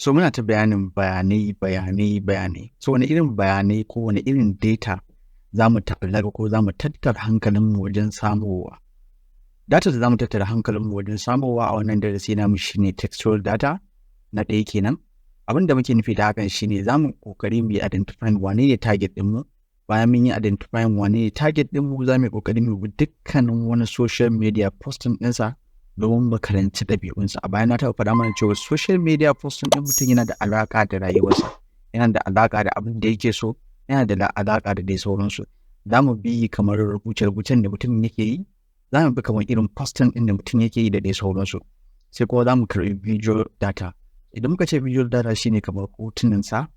So muna ta bayanai. So wani irin bayanai ko wani irin data za mu tallaga ko za mu tattara hankalinmu wajen samowa. Data da za mu tattara hankalinmu wajen samowa a wannan darasi namu shine textual data na ɗaya kenan. Abin da muke nufi da hakan shine za mu ƙoƙari mu yi identifying wane ne target ɗinmu. Bayan mun yi identifying wane ne target ɗinmu, za mu yi ƙoƙari mu bi dukkanin wani social media posting ɗinsa domin mu karanci ɗabi'unsa. A baya na taɓa faɗa mana cewa social media posting ɗin mutum yana da alaƙa da rayuwarsa, yana da alaƙa da abin da yake so, yana da alaƙa da dai sauransu. Za mu bi kamar rubuce-rubucen da mutum yake yi, za mu bi kamar irin posting ɗin da mutum yake yi da dai sauransu. Sai kuma za mu karɓi visual data. Idan muka ce visual data shine kamar hotunansa,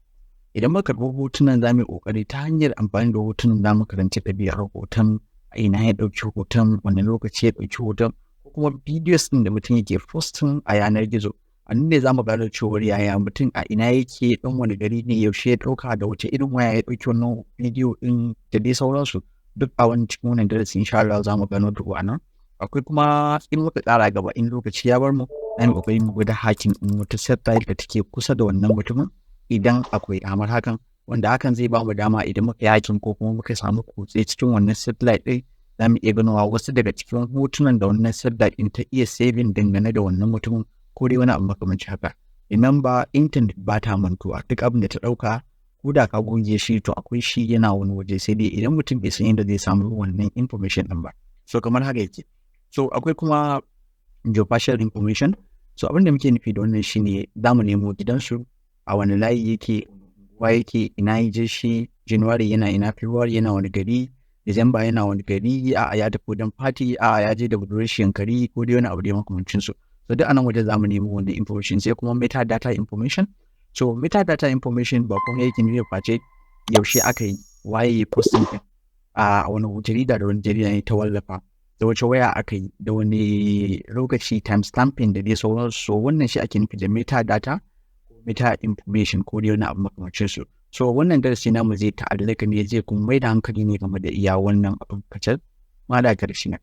idan muka karɓi hotunan za mu yi ƙoƙari ta hanyar amfani da hotunan za mu karanci ɗabi'ar hoton, a ina ya ɗauki hoton, wani lokaci ya ɗauki hoton, ko kuma videos ɗin da mutum yake posting a yanar gizo. A nan ne za mu gano cewar yaya mutum a ina yake, ɗan wani gari ne, yaushe ya ɗauka, da wace irin waya ya ɗauki wannan bidiyo ɗin da dai sauransu. Duk a wani cikin wannan darasi insha Allah za mu gano duk wannan. Akwai kuma in muka ƙara gaba in lokaci ya bar mu, za mu ƙoƙari mu gwada hacking ɗin wata satellite da take kusa da wannan mutumin idan akwai damar hakan, wanda hakan zai ba mu dama idan muka yi hacking ko kuma muka samu kutse cikin wannan satellite ɗin, za mu iya ganowa wasu daga cikin hotunan da wannan satellite ɗin ta iya saving dangane da wannan mutumin ko dai wani abu makamancin haka. Remember, internet ba ta mantuwa, duk abin da ta ɗauka ko da ka goge shi to akwai shi yana wani waje, sai dai idan mutum bai san yadda zai samu wannan information ɗin ba. So kamar haka yake. So akwai kuma geospatial information. So abin da muke nufi da wannan shine za mu nemo gidansu, a wani layi yake, wa yake, ina ya je shi, January yana ina, February yana wani gari, December yana wani gari, a'a ya tafi wajen party, a'a ya je da budurwar shi Yankari ko dai wani abu dai makamancin su. So duk anan waje za mu nemo wannan information. Sai kuma metadata information. So metadata information ba kuma yake nufi face yaushe aka yi, waye posting ɗin, a wani jarida da wani jarida ne ta wallafa, da wace waya aka yi, da wani lokaci, time stamping da dai sauransu. So wannan shi ake nufi da metadata, meta information ko dai wani abu makamancin su. So wannan darasi namu zai ta'allaka ne, zai kuma mai da hankali ne game da iya wannan abin kacal. Ma da karshe na